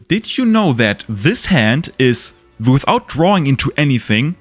Did you know that this hand is, without drawing into anything,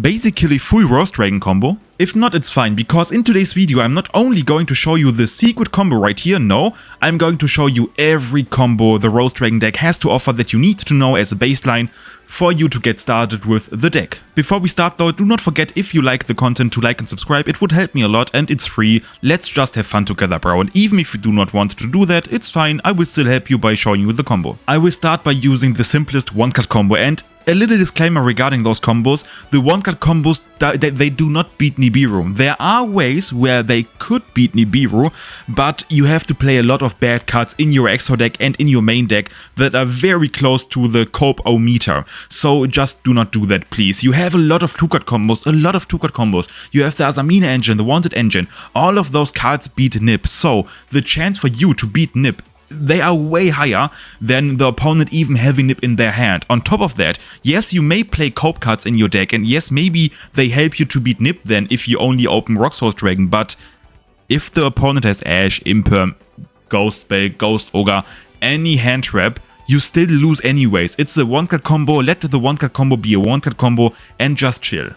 basically full Rose Dragon combo? If not, it's fine, because in today's video I'm not only going to show you the secret combo right here, no, I'm going to show you every combo the Rose Dragon deck has to offer that you need to know as a baseline for you to get started with the deck. Before we start though, do not forget, if you like the content, to like and subscribe. It would help me a lot and it's free. Let's just have fun together, bro. And even if you do not want to do that, it's fine, I will still help you by showing you the combo. I will start by using the simplest one-cut combo, and a little disclaimer regarding those combos: the one-cut combos, they do not beat Nibiru. There are ways where they could beat Nibiru, but you have to play a lot of bad cards in your extra deck and in your main deck that are very close to the cope-o-meter. So just do not do that, please. You have a lot of two-cut combos, You have the Azamina engine, the Wanted engine. All of those cards beat Nib, so the chance for you to beat Nib, they are way higher than the opponent even having Nib in their hand. On top of that, yes, you may play cope cards in your deck, and yes, maybe they help you to beat Nib then if you only open Roxrose Dragon, but if the opponent has Ash, Imperm, Ghost Spell, Ghost Ogre, any Handtrap, you still lose anyways. It's a one-cut combo, let the one-cut combo be a one-cut combo and just chill.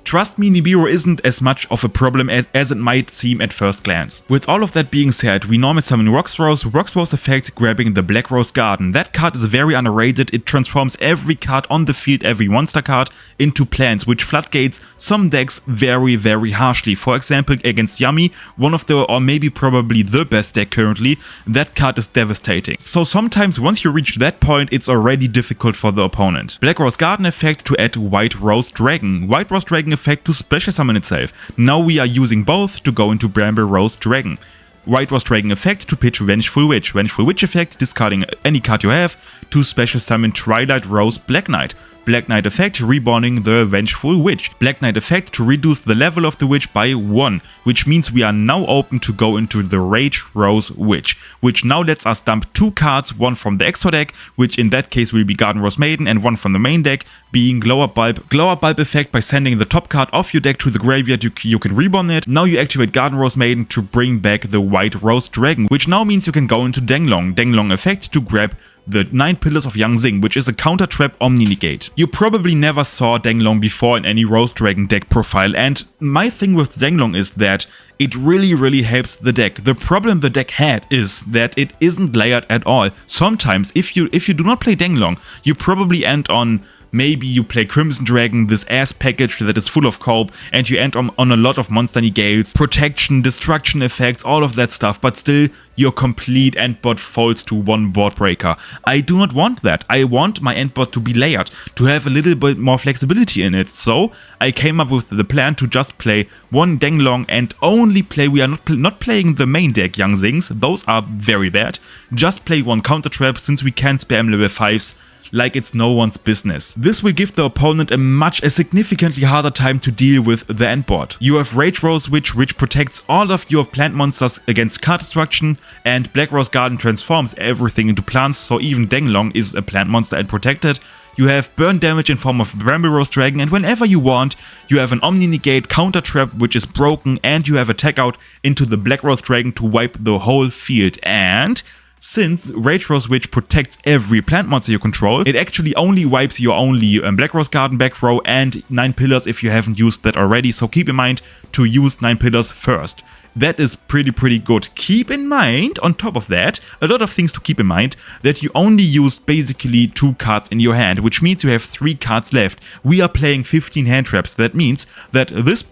Trust me, Nibiru isn't as much of a problem as it might seem at first glance. With all of that being said, we normally summon Roxrose. Roxrose effect grabbing the Black Rose Garden. That card is very underrated. It transforms every card on the field, every monster card, into plants, which floodgates some decks very, very harshly. For example, against Yami, one of the, or maybe probably the best deck currently, that card is devastating. So sometimes once you reach that point, it's already difficult for the opponent. Black Rose Garden effect to add White Rose Dragon. White Rose Dragon effect to special summon itself. Now we are using both to go into Bramble Rose Dragon. White Rose Dragon effect to pitch Vengeful Witch. Vengeful Witch effect, discarding any card you have to special summon Twilight Rose Black Knight. Black Knight effect, reborning the Vengeful Witch. Black Knight effect to reduce the level of the witch by 1, which means we are now open to go into the Rage Rose Witch, which now lets us dump 2 cards, one from the extra deck, which in that case will be Garden Rose Maiden, and one from the main deck, being Glower Bulb. Glower Bulb effect, by sending the top card of your deck to the graveyard, you can reborn it. Now you activate Garden Rose Maiden to bring back the White Rose Dragon, which now means you can go into Denglong. Denglong effect to grab the 9 Pillars of Yang Xing, which is a counter trap Omni Negate. You probably never saw Denglong before in any Rose Dragon deck profile, and my thing with Denglong is that it really helps the deck. The problem the deck had is that it isn't layered at all. Sometimes if you do not play Denglong, you probably end on, maybe you play Crimson Dragon, this ass package that is full of cope, and you end on a lot of monster negates, protection, destruction effects, all of that stuff, but still your complete endboard falls to one board breaker. I do not want that. I want my endboard to be layered, to have a little bit more flexibility in it. So I came up with the plan to just play one Denglong and only play, we are not playing the main deck Yang Xings, those are very bad. Just play one counter trap, since we can spam level 5s like it's no one's business. This will give the opponent a significantly harder time to deal with the endboard. You have Rage Rose Witch, which protects all of your plant monsters against card destruction, and Black Rose Garden transforms everything into plants, so even Denglong is a plant monster and protected. You have burn damage in form of Bramble Rose Dragon, and whenever you want, you have an Omni Negate counter trap which is broken, and you have attack out into the Black Rose Dragon to wipe the whole field. And since Rage Rose Witch protects every plant monster you control, it actually only wipes your only Black Rose Garden back row and 9 Pillars if you haven't used that already, so keep in mind to use 9 Pillars first. That is pretty good. Keep in mind, on top of that, a lot of things to keep in mind, that you only used basically 2 cards in your hand, which means you have 3 cards left. We are playing 15 hand traps. That means that this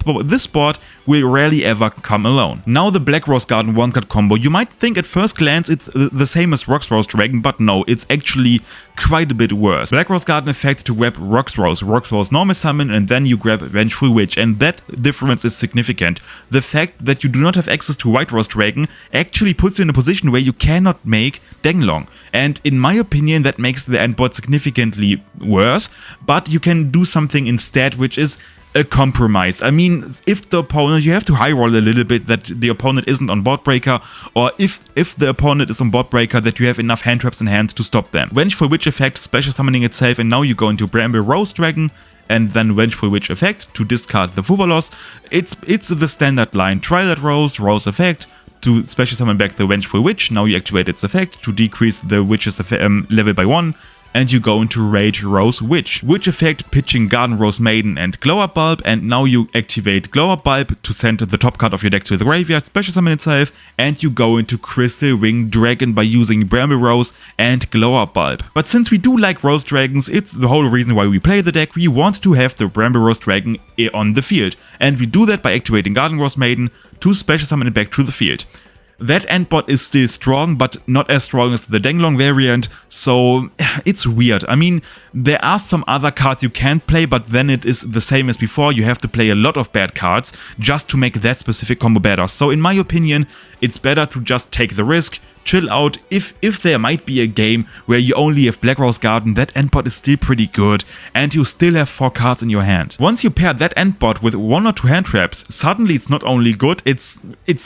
board will rarely ever come alone. Now the Black Rose Garden one-cut combo. You might think at first glance it's the same as Roxrose Dragon, but no, it's actually quite a bit worse. Black Rose Garden effect to grab Roxrose. Roxrose normal summon, and then you grab Vengeful Witch, and that difference is significant. The fact that you do not have access to White Rose Dragon actually puts you in a position where you cannot make Denglong, and in my opinion that makes the endboard significantly worse, but you can do something instead, which is a compromise. I mean, if the opponent, you have to high roll a little bit that the opponent isn't on board breaker, or if the opponent is on board breaker, that you have enough hand traps in hand to stop them. Vengeful Witch effect, special summoning itself, and now you go into Bramble Rose Dragon, and then Vengeful Witch effect to discard the Fubalos. It's the standard line. Twilight Rose, Rose effect, to special summon back the Vengeful Witch. Now you activate its effect to decrease the witch's level by 1. And you go into Roxrose Witch. Witch effect pitching Garden Rose Maiden and Glow Up Bulb, and now you activate Glow Up Bulb to send the top card of your deck to the graveyard, special summon itself, and you go into Crystal Wing Dragon by using Bramble Rose and Glow Up Bulb. But since we do like Rose Dragons, it's the whole reason why we play the deck. We want to have the Bramble Rose Dragon on the field, and we do that by activating Garden Rose Maiden to special summon it back to the field. That endbot is still strong, but not as strong as the Denglong variant, so it's weird. I mean, there are some other cards you can't play, but then it is the same as before. You have to play a lot of bad cards just to make that specific combo better. So in my opinion, it's better to just take the risk, chill out. If there might be a game where you only have Black Rose Garden, that endbot is still pretty good, and you still have 4 cards in your hand. Once you pair that endbot with 1 or 2 hand traps, suddenly it's not only good, it's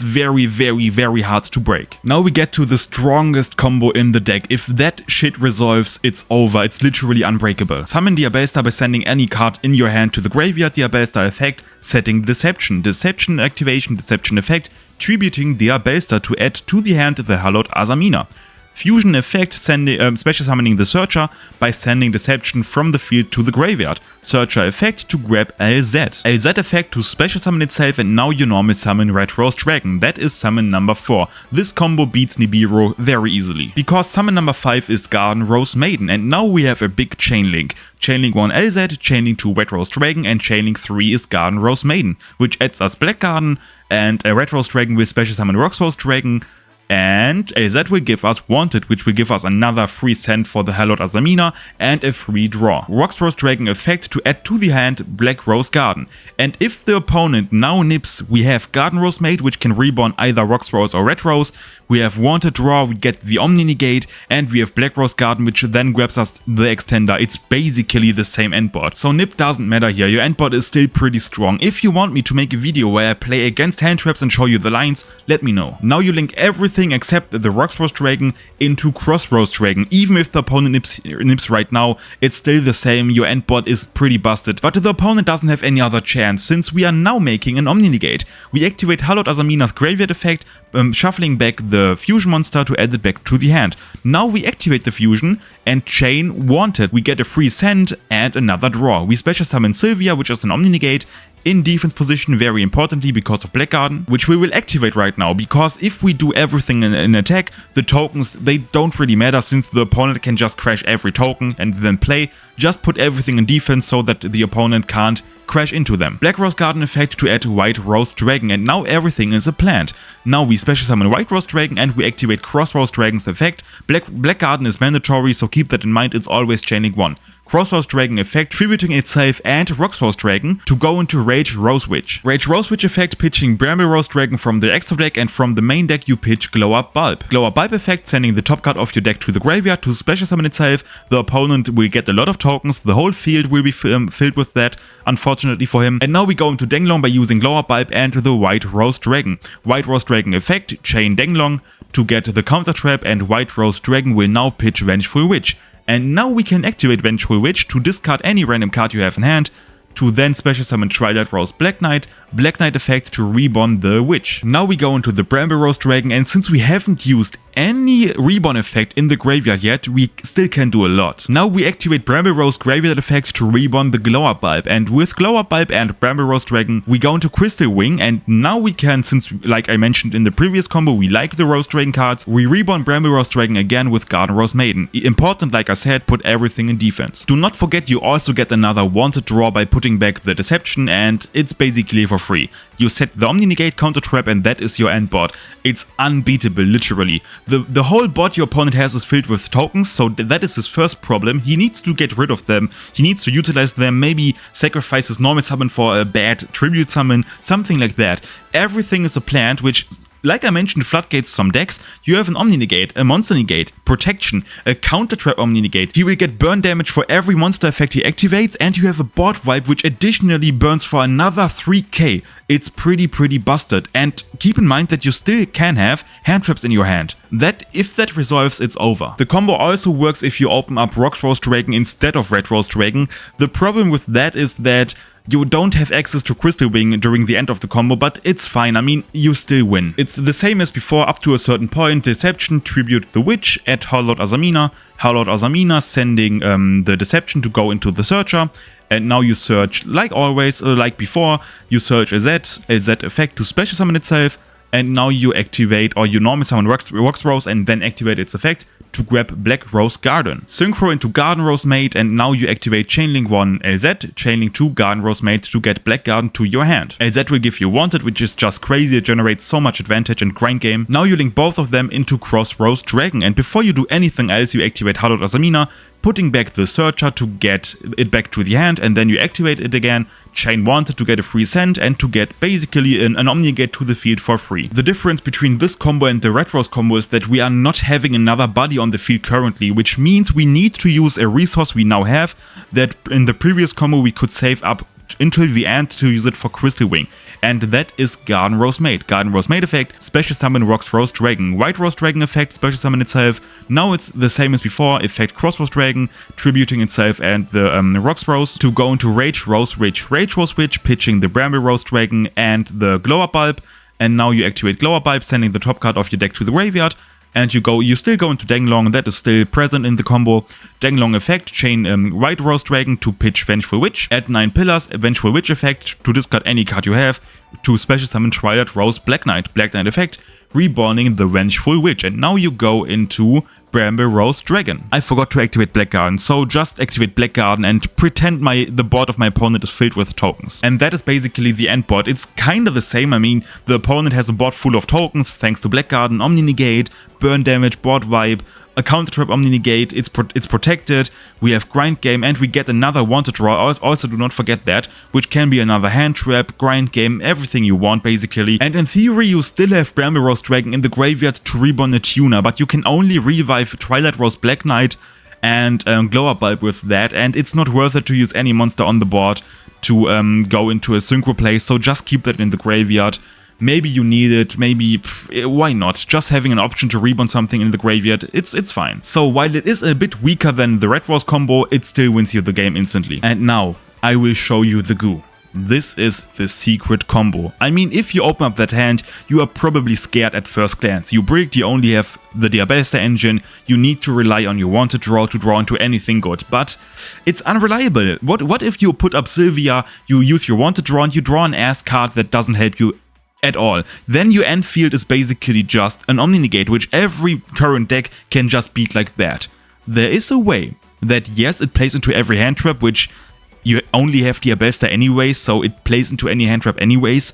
very, very, very hard to break. Now we get to the strongest combo in the deck. If that shit resolves, it's over. It's literally unbreakable. Summon Diabellstar by sending any card in your hand to the graveyard. Diabellstar effect, setting Deception. Deception activation, Deception effect, tributing Diabellstar to add to the hand the Hallowed Azamina. Fusion effect, special summoning the Searcher by sending Deception from the field to the graveyard. Searcher effect to grab LZ. LZ effect to special summon itself, and now you normal summon Red Rose Dragon. That is summon number 4. This combo beats Nibiru very easily, because summon number 5 is Garden Rose Maiden, and now we have a big chain link. Chain link 1 LZ, chain link 2 Red Rose Dragon, and chain link 3 is Garden Rose Maiden, which adds us Black Garden, and a Red Rose Dragon will special summon Roxrose Dragon. And LZ will give us Wanted, which will give us another free send for the Hallowed Azamina and a free draw. Roxrose Dragon effect to add to the hand Black Rose Garden. And if the opponent now nips, we have Garden Rose Maid, which can reborn either Roxrose or Red Rose. We have Wanted Draw, we get the Omni Negate, and we have Black Rose Garden, which then grabs us the Extender. It's basically the same endboard. So nip doesn't matter here, your endboard is still pretty strong. If you want me to make a video where I play against hand traps and show you the lines, let me know. Now you link everything except the Roxrose Dragon into Crossrose Dragon. Even if the opponent nips right now, it's still the same, your endboard is pretty busted. But the opponent doesn't have any other chance, since we are now making an Omni Negate. We activate Hallowed Azamina's graveyard effect, shuffling back the Fusion monster to add it back to the hand. Now we activate the Fusion and chain Wanted. We get a free send and another draw. We special summon Sylvia, which is an Omni Negate, in defense position, very importantly because of Black Garden, which we will activate right now, because if we do everything in attack, the tokens, they don't really matter, since the opponent can just crash every token and then play. Just put everything in defense so that the opponent can't crash into them. Black Rose Garden effect to add White Rose Dragon, and now everything is a plant. Now we special summon White Rose Dragon and we activate Crossrose Dragon's effect. Black Garden is mandatory, so keep that in mind, it's always chaining 1. Crossrose Dragon effect, tributing itself and Roxrose Dragon to go into Roxrose Witch. Roxrose Witch effect, pitching Bramble Rose Dragon from the extra deck, and from the main deck you pitch Glow Up Bulb. Glow Up Bulb effect, sending the top card of your deck to the graveyard to special summon itself. The opponent will get a lot of tokens, the whole field will be filled with that, unfortunately for him. And now we go into Denglong by using Glow Up Bulb and the White Rose Dragon. White Rose Dragon effect, chain Denglong to get the counter trap, and White Rose Dragon will now pitch Vengeful Witch. And now we can activate Vengeful Witch to discard any random card you have in hand, to then special summon Twilight Rose Black Knight effect to reborn the Witch. Now we go into the Bramble Rose Dragon, and since we haven't used any reborn effect in the graveyard yet, we still can do a lot. Now we activate Bramble Rose graveyard effect to reborn the Glow Up Bulb, and with Glow Up Bulb and Bramble Rose Dragon we go into Crystal Wing, and now we can, since like I mentioned in the previous combo, we like the Rose Dragon cards, we reborn Bramble Rose Dragon again with Garden Rose Maiden. Important, like I said, put everything in defense. Do not forget you also get another Wanted Draw by putting back the Deception, and it's basically for free. You set the Omni Negate counter trap, and that is your end board. It's unbeatable, literally. The whole board your opponent has is filled with tokens, so that is his first problem. He needs to get rid of them, he needs to utilize them, maybe sacrifice his normal summon for a bad tribute summon, something like that. Everything is a plant, which, like I mentioned, floodgates some decks. You have an Omni Negate, a Monster Negate, Protection, a Counter Trap Omni Negate. He will get burn damage for every monster effect he activates, and you have a board wipe which additionally burns for another 3k. It's pretty busted, and keep in mind that you still can have hand traps in your hand. If that resolves, it's over. The combo also works if you open up Roxrose Dragon instead of Red Rose Dragon. The problem with that is that you don't have access to Crystal Wing during the end of the combo, but it's fine. I mean, you still win. It's the same as before up to a certain point. Deception, tribute the Witch, add Howlord Azamina, sending the Deception to go into the Searcher. And now you search, like always, like before, you search LZ effect to special summon itself. And now you activate, or you normally summon Roxrose and then activate its effect to grab Black Rose Garden. Synchro into Garden Rose Mate, and now you activate Chainlink 1 LZ, Chainlink 2 Garden Rose Mate to get Black Garden to your hand. LZ will give you Wanted, which is just crazy, it generates so much advantage and grind game. Now you link both of them into Crossrose Dragon, and before you do anything else, you activate Howlord Azamina, putting back the Searcher to get it back to the hand, and then you activate it again, chain Wanted to get a free send, and to get basically an Omni-Negate to the field for free. The difference between this combo and the Red Rose combo is that we are not having another body on the field currently, which means we need to use a resource we now have that in the previous combo we could save up until the end to use it for Crystal Wing, and that is Garden Rose Mate. Garden Rose Mate effect, special summon Roxrose Dragon. White Rose Dragon effect, special summon itself. Now it's the same as before, effect Crossrose Dragon, tributing itself and the Roxrose to go into Rage Rose Witch. Rage Rose Witch, pitching the Bramble Rose Dragon and the Glow Up Bulb, and now you activate Glow Up Bulb, sending the top card of your deck to the graveyard. And you still go into Danglong, that is still present in the combo. Danglong effect, chain White Rose Dragon to pitch Vengeful Witch, add 9 pillars, a Vengeful Witch effect to discard any card you have, to special summon Twilight Rose Black Knight. Black Knight effect, reborning the Vengeful Witch. And now you go into Bramble Rose Dragon. I forgot to activate Black Garden, so just activate Black Garden and pretend the board of my opponent is filled with tokens. And that is basically the end board. It's kind of the same. I mean, the opponent has a board full of tokens thanks to Black Garden, Omni-Negate, Burn Damage, Board Wipe, a Counter Trap Omni-Negate, it's protected, we have Grind Game, and we get another Wanted Draw, also do not forget that, which can be another Handtrap, Grind Game, everything you want basically. And in theory you still have Bramble Rose Dragon in the graveyard to reborn a tuner, but you can only revive Twilight Rose Black Knight and Glow Up Bulb with that, and it's not worth it to use any monster on the board to go into a synchro play, so just keep that in the graveyard. Maybe you need it, maybe, why not? Just having an option to reborn something in the graveyard, it's fine. So while it is a bit weaker than the Red Rose combo, it still wins you the game instantly. And now, I will show you the goo. This is the secret combo. I mean, if you open up that hand, you are probably scared at first glance. You bricked, you only have the Diabellstar engine, you need to rely on your Wanted Draw to draw into anything good, but it's unreliable. What if you put up Sylvia, you use your Wanted Draw and you draw an ass card that doesn't help you at all? Then your end field is basically just an Omni-Negate, which every current deck can just beat like that. There is a way that, yes, it plays into every hand trap, which you only have Diabellstar anyways, so it plays into any hand trap anyways.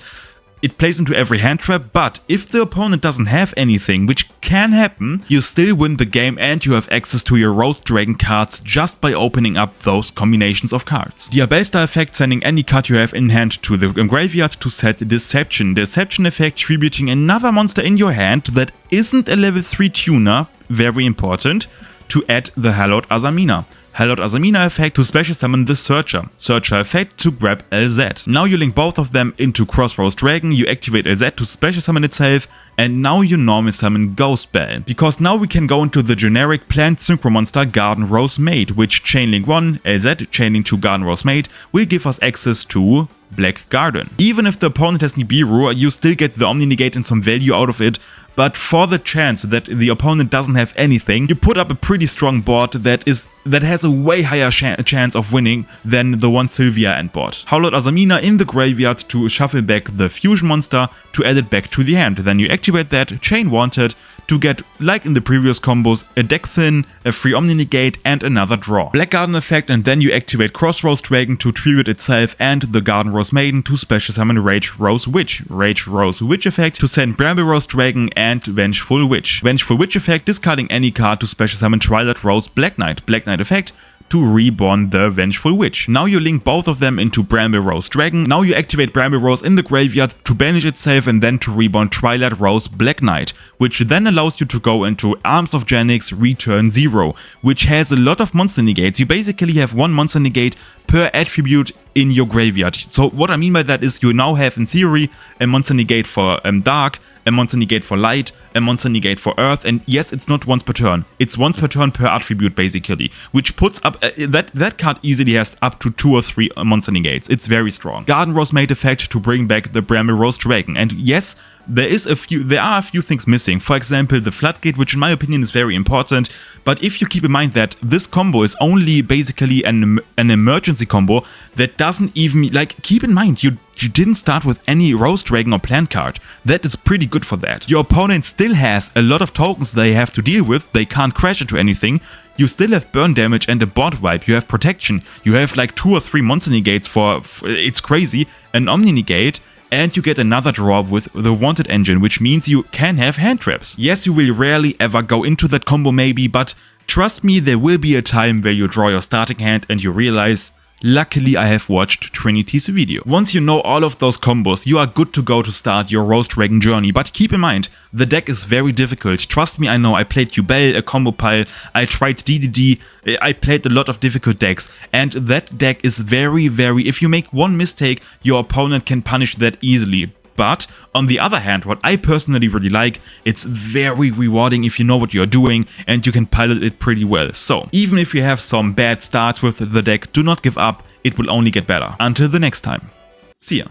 It plays into every hand trap, but if the opponent doesn't have anything, which can happen, you still win the game and you have access to your Rose Dragon cards just by opening up those combinations of cards. Diabellstar effect, sending any card you have in hand to the graveyard to set Deception. Deception effect, tributing another monster in your hand that isn't a level 3 tuner, very important, to add the Howlord Azamina. Howlord Azamina effect to special summon the Searcher. Searcher effect to grab LZ. Now you link both of them into Crossrose Dragon, you activate LZ to special summon itself, and now you normal summon Ghost Bell. Because now we can go into the generic plant synchro monster Garden Rose Mate, which chainlink 1, LZ, chainlink 2 Garden Rose Mate will give us access to Black Garden. Even if the opponent has Nibiru, you still get the Omni-Negate and some value out of it, but for the chance that the opponent doesn't have anything, you put up a pretty strong board that has a way higher chance of winning than the one Sylvia end board. Howlord Azamina in the graveyard to shuffle back the fusion monster to add it back to the hand. Then you activate that, chain Wanted to get, like in the previous combos, a deck thin, a free Omni-Negate and another draw. Black Garden effect, and then you activate Crossrose Dragon to tribute itself and the Garden Rose Maiden to special summon Rage Rose Witch. Rage Rose Witch effect to send Bramble Rose Dragon and Vengeful Witch. Vengeful Witch effect, discarding any card to special summon Twilight Rose Black Knight. Black Knight effect to reborn the Vengeful Witch. Now you link both of them into Bramble Rose Dragon. Now you activate Bramble Rose in the graveyard to banish itself and then to reborn Twilight Rose Black Knight, which then allows you to go into Arms of Janix Return 0, which has a lot of monster negates. You basically have one monster negate per attribute in your graveyard. So what I mean by that is you now have, in theory, a monster negate for dark, a monster negate for light, a monster negate for earth, and yes, it's not once per turn. It's once per turn per attribute, basically, which puts up, that card easily has up to 2 or 3 monster negates. It's very strong. Garden Rose made effect to bring back the Bramble Rose Dragon, and yes, there are a few things missing. For example, the Floodgate, which in my opinion is very important, but if you keep in mind that this combo is only basically an emergency combo that doesn't even, like, keep in mind, you didn't start with any Rose Dragon or plant card. That is pretty good for that. Your opponent still has a lot of tokens they have to deal with, they can't crash into anything. You still have burn damage and a board wipe, you have protection, you have like 2 or 3 monster negates for it's crazy, an Omni negate, and you get another draw with the Wanted engine, which means you can have hand traps. Yes, you will rarely ever go into that combo maybe, but trust me, there will be a time where you draw your starting hand and you realize, luckily I have watched Trinity's video. Once you know all of those combos, you are good to go to start your Rose Dragon journey, but keep in mind, the deck is very difficult. Trust me, I know, I played Diabell, a combo pile, I tried DDD, I played a lot of difficult decks, and that deck is very, if you make one mistake, your opponent can punish that easily. But on the other hand, what I personally really like, it's very rewarding if you know what you're doing and you can pilot it pretty well. So even if you have some bad starts with the deck, do not give up, it will only get better. Until the next time. See ya.